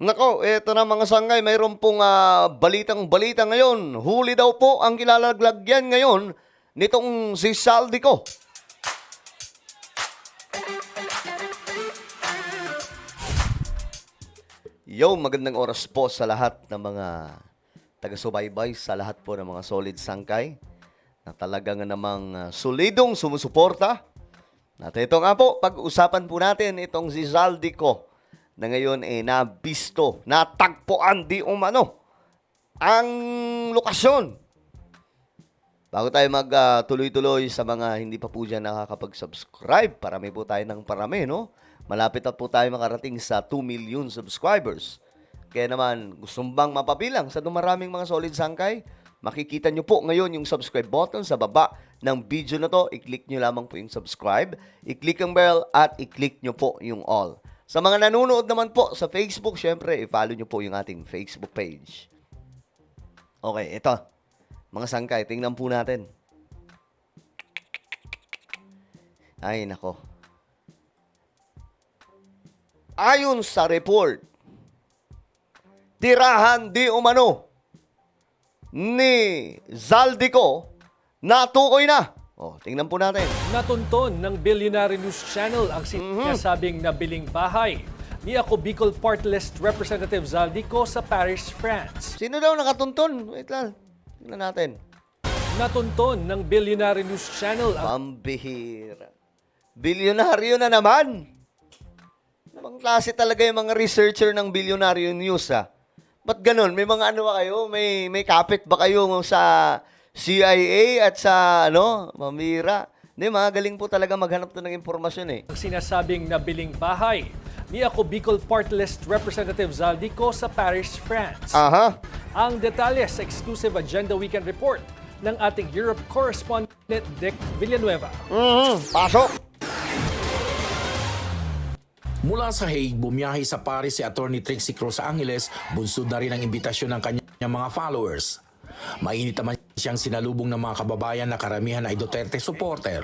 Nako, eto na mga sangay, mayroon pong balitang-balita ngayon. Huli daw po ang kilalagyan ngayon nitong si Saldico. Yo, magandang oras po sa lahat ng mga taga-subaybay, sa lahat po ng mga solid sangkay na talagang namang solidong sumusuporta. At ito nga po, pag-usapan po natin itong si Saldico na ngayon nabisto, natagpuan di umano ang lokasyon. Bago tayo magtuloy-tuloy sa mga hindi pa po dyan nakakapag-subscribe, parami po tayo ng parami, no? Malapit na po tayo makarating sa 2 million subscribers. Kaya naman, gustong bang mapabilang sa dumaraming mga solid sangkay? Makikita nyo po ngayon yung subscribe button sa baba ng video na to. I-click nyo lamang po yung subscribe, i-click ang bell, at i-click nyo po yung all. Sa mga nanonood naman po sa Facebook, syempre, i-follow nyo po yung ating Facebook page. Okay, ito. Mga sangkay, tingnan po natin. Ay, nako. Ayon sa report, tirahan di umano ni Saldico natukoy na. Tingnan po natin. Natunton ng Billionaire News Channel ang sinasabing nabiling bahay ni Ako Bicol Party List Representative Saldico sa Paris, France. Sino daw nakatuntun? Wait lang. Tingnan natin. Natunton ng Billionaire News Channel ang Pambihira. Bilyonaryo na naman. Ibang klase talaga yung mga researcher ng Billionaire News, ha? Ba't ganun? May mga ano ba kayo? May kapit ba kayo sa CIA at sa mamira? Hindi, mga galing po talaga maghanap to ng impormasyon eh. sinasabing nabiling bahay ni Ako Bicol Party List Representative Saldico sa Paris, France. Aha. Ang detalye sa exclusive Agenda Weekend Report ng ating Europe correspondent Dick Villanueva. Pasok. Mula sa Hague, bumiyahe sa Paris si Attorney Trixie Cruz sa Angeles, bunsod na rin ang imbitasyon ng kanyang mga followers. Mainit naman siyang sinalubong ng mga kababayan na karamihan ay Duterte supporter.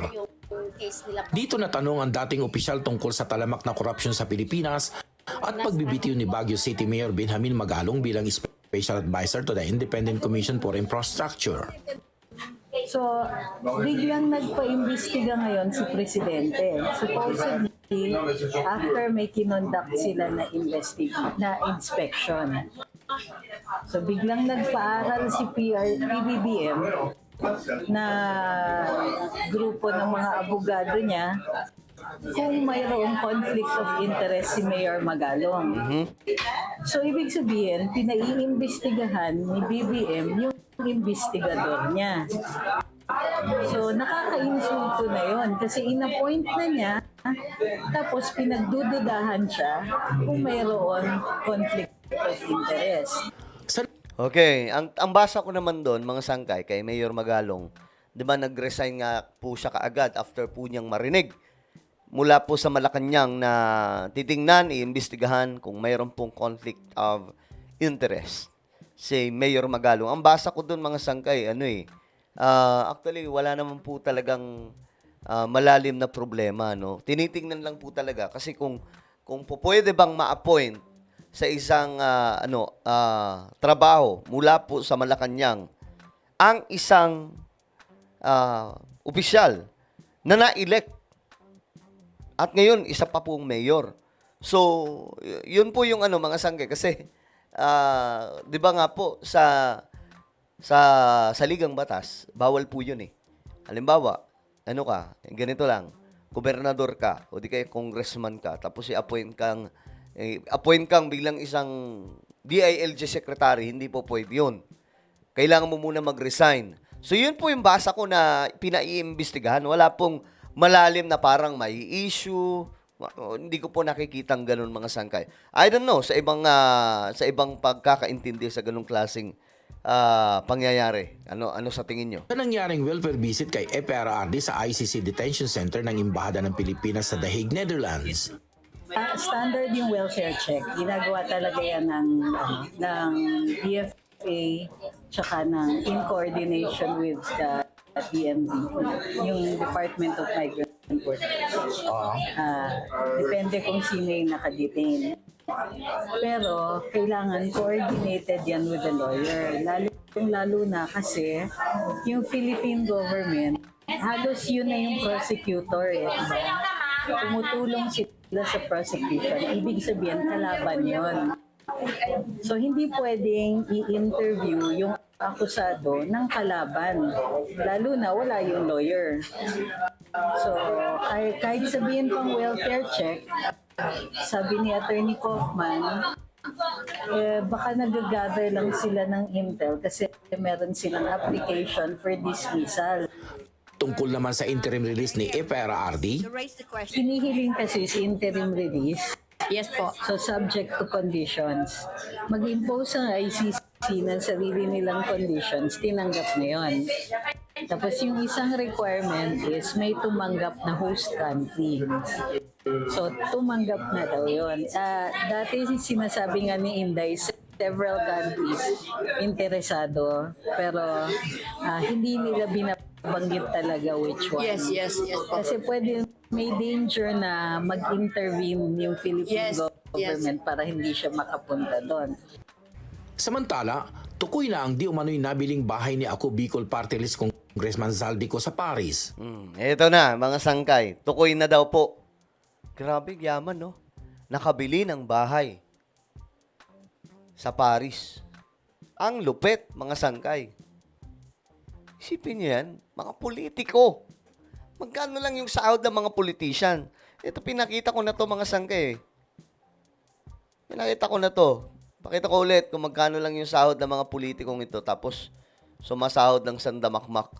Dito natanong ang dating opisyal tungkol sa talamak na korupsyon sa Pilipinas at pagbibitiw ni Baguio City Mayor Benjamin Magalong bilang Special Advisor to the Independent Commission for Infrastructure. So, biglang nagpa-imbestiga ngayon si Presidente. Supposedly, after may kinonduct sila na inspection. So, biglang nagpaaral si PBBM na grupo ng mga abogado niya kung mayroong conflict of interest si Mayor Magalong. So, ibig sabihin, pinaiimbestigahan ni BBM yung investigador niya. So, nakaka-insulto na yun kasi in-appoint na niya tapos pinagdududahan siya kung mayroon conflict of interest. Okay, ang basa ko naman doon, mga sangkay, kay Mayor Magalong, di ba nag-resign nga po siya kaagad after po niyang marinig mula po sa Malacanang na titingnan, iimbestigahan kung mayroon pong conflict of interest si Mayor Magalong. Ang basa ko doon, mga sangkay, actually, wala naman po talagang malalim na problema, no? Tinitingnan lang po talaga kasi kung pwede bang ma-appoint sa isang trabaho mula po sa Malacanang ang isang opisyal na na-elect at ngayon isa pa pong mayor. So, yun po yung mga sangkay kasi 'di ba nga po sa ligang batas, bawal po 'yun eh. Halimbawa, ganito lang, gobernador ka o di kaya congressman ka, tapos i-appoint kang bilang isang DILG secretary, hindi po pwede 'yun. Kailangan mo muna mag-resign. So 'yun po yung basa ko na pinaiimbestigahan. Wala pong malalim na parang may issue. Hindi ko po nakikitang ganun, mga sangkay. I don't know sa ibang pagkakaintindi sa ganung klaseng pangyayari. Ano sa tingin nyo? Sa nangyaring welfare visit kay FPRRD sa ICC Detention Center ng Embahada ng Pilipinas sa The Hague, Netherlands. Standard yung welfare check. Ginagawa talaga yan ng DFA tsaka in coordination with the DMV, yung Department of Migrant Workers. Depende kung sino yung nakadetain. Pero kailangan coordinated yan with the lawyer. Lalo na kasi yung Philippine government, halos yun na yung prosecutor. Diba? Tumutulong sila sa prosecution. Ibig sabihin, kalaban yon. So hindi pwedeng i-interview yung akusado ng kalaban. Lalo na wala yung lawyer. So kahit sabihin pang welfare check, sabi ni Attorney Kaufman, baka nag-gather lang sila ng intel kasi meron silang application for dismissal. Tungkol naman sa interim release ni FRRD, To raise the question. Hinihiling kasi si interim release. Yes po. So subject to conditions. Mag-impose ang ICC ng sarili nilang conditions, tinanggap na yon. Tapos yung isang requirement is may tumanggap na host country. So tumanggap na daw yun. Dati sinasabi nga ni Inday, several countries interesado, pero hindi nila binabanggit talaga which one. Yes po. Kasi pwede may danger na mag-intervene yung Philippine Yes, government para hindi siya makapunta doon. samantala, tukoy na ang di umano'y nabiling bahay ni Ako Bicol Party List Congressman Zaldico sa Paris. Ito na, mga sangkay. Tukoy na daw po. Grabe, yaman, no? Nakabili ng bahay sa Paris. Ang lupit, mga sangkay. Isipin niyo yan, mga politiko. Magkano lang yung sahod ng mga politician? Ito, pinakita ko na to, mga sangkay. Pinakita ko na to. Pakita ko ulit kung magkano lang yung sahod ng mga politikong ito. Tapos, sumasahod ng sandamakmak.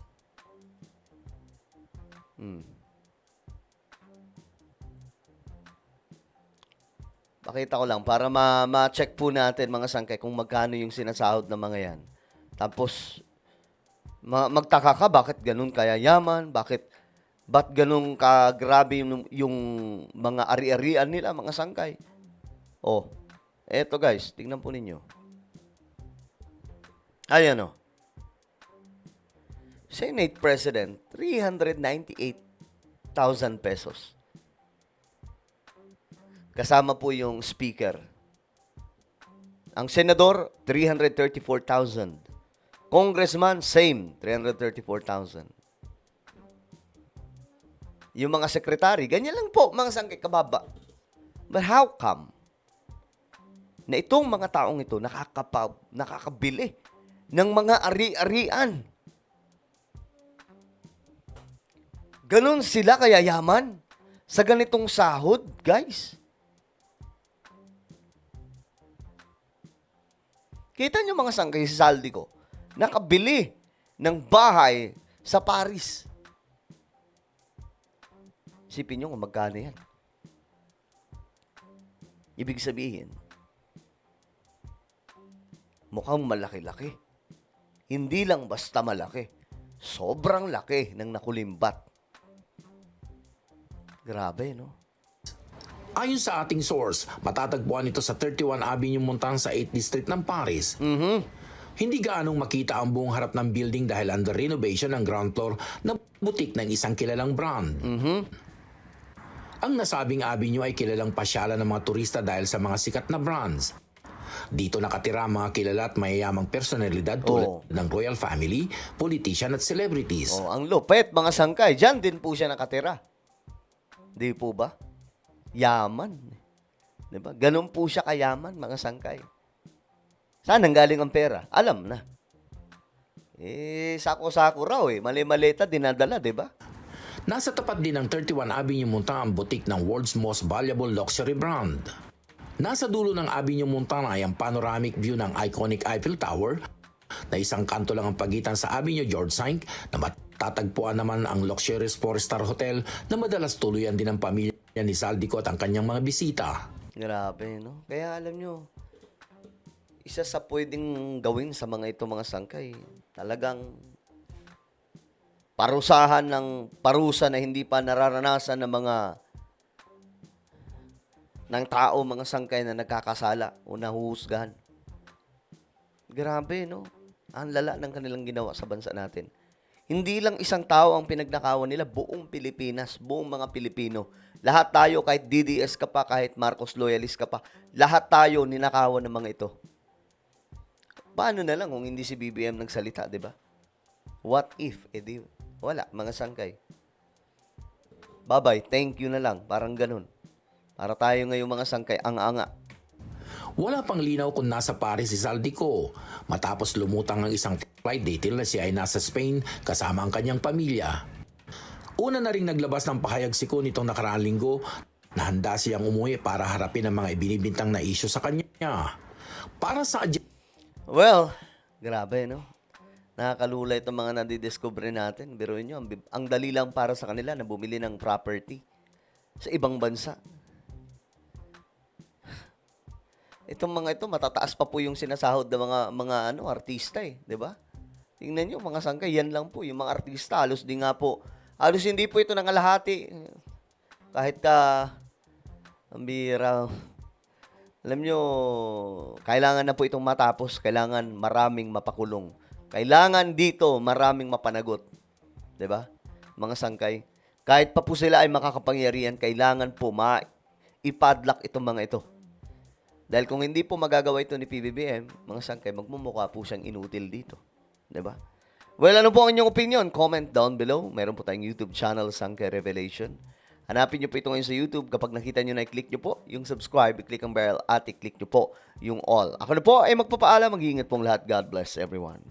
Pakita ko lang para ma-check po natin, mga sangkay, kung magkano yung sinasahod ng mga yan. Tapos, magtaka ka, bakit ganun kaya yaman? Ba't ganun kagrabe yung mga ari-arian nila, mga sangkay? Oh, eto guys, tingnan po ninyo. Ayan o. Senate President, 398,000 pesos. Kasama po yung speaker. Ang senador, 334,000. Congressman, same, 334,000. Yung mga sekretary, ganyan lang po, mga sangkay kababa. But how come na itong mga taong ito nakakabili ng mga ari-arian? Ganon sila kaya yaman sa ganitong sahod, guys. Kita nyo, mga sangkay, si Zaldico, nakabili ng bahay sa Paris. Isipin nyo kung magkano yan. Ibig sabihin, mukhang malaki-laki. Hindi lang basta malaki. Sobrang laki ng nakulimbat. Grabe, no? Ayon sa ating source, matatagpuan ito sa 31 Avenue Montan sa 8th District ng Paris. Hindi gaanong makita ang buong harap ng building dahil under renovation ang ground floor na butik ng isang kilalang brand. Ang nasabing avenue ay kilalang pasyalan ng mga turista dahil sa mga sikat na brands. Dito nakatira ang mga kilala at mayayamang personalidad tulad ng royal family, politician at celebrities. Oh, ang lupet, mga sangkay. Diyan din po siya nakatira. Di po ba? Yaman. Di ba? Ganun po siya kayaman, mga sangkay. Saan nanggaling ang pera? Alam na. Sako-sako raw Mali-maleta, dinadala, di ba? Nasa tapat din ng 31 Avenue Montan ang butik ng world's most valuable luxury brand. Nasa dulo ng Avenue Montan ay ang panoramic view ng iconic Eiffel Tower na isang kanto lang ang pagitan sa Avenue George V na matatagpuan naman ang luxurious 4-star hotel na madalas tuluyan din ng pamilya ni Zaldico at ang kanyang mga bisita. Grabe, no? Kaya alam nyo, isa sa pwedeng gawin sa mga ito, mga sangkay, talagang parusahan ng parusa na hindi pa nararanasan ng tao, mga sangkay na nagkakasala o nahuhusgahan. Grabe, no? Ang lala ng kanilang ginawa sa bansa natin. Hindi lang isang tao ang pinagnakawan nila, buong Pilipinas, buong mga Pilipino. Lahat tayo, kahit DDS ka pa, kahit Marcos loyalist ka pa, lahat tayo ninakawan ng mga ito. Paano na lang kung hindi si BBM nagsalita, di ba? What if? Di, wala, mga sangkay. Bye-bye, thank you na lang, parang ganun. Para tayo ngayong mga sangkay, ang-anga. Wala pang linaw kung nasa Paris si Zaldico matapos lumutang ang isang flight detail na siya ay nasa Spain kasama ang kanyang pamilya. Una na rin naglabas ng pahayag si Ko nitong nakaraang linggo na handa siyang umuwi para harapin ang mga ibinibintang na isyu sa kanya. Para sa Well, grabe, no? Nakakalula itong mga nadidiscover natin. Biruin nyo, ang dali lang para sa kanila na bumili ng property sa ibang bansa. Itong mga ito, matataas pa po yung sinasahod ng mga artista eh, 'di ba? Tingnan niyo mga sangkay, yan lang po yung mga artista, halos hindi po ito nangalahati. Kahit ang bira. Alam niyo, kailangan na po itong matapos, kailangan maraming mapakulong. Kailangan dito maraming mapanagot. 'Di ba? Mga sangkay, kahit pa po sila ay makakapangyarihan, kailangan po ipadlock itong mga ito. Dahil kung hindi po magagawa ito ni PBBM, mga sangkay, magmumukha po siyang inutil dito. 'Di ba? Well, ano po ang inyong opinion? Comment down below. Meron po tayong YouTube channel, Sangkay Revelation. Hanapin niyo po ito ngayon sa YouTube. Kapag nakita niyo na, i-click niyo po yung subscribe, i-click ang bell, at i-click niyo po yung all. Ako na po ay magpapaalam. Mag-iingat pong lahat. God bless everyone.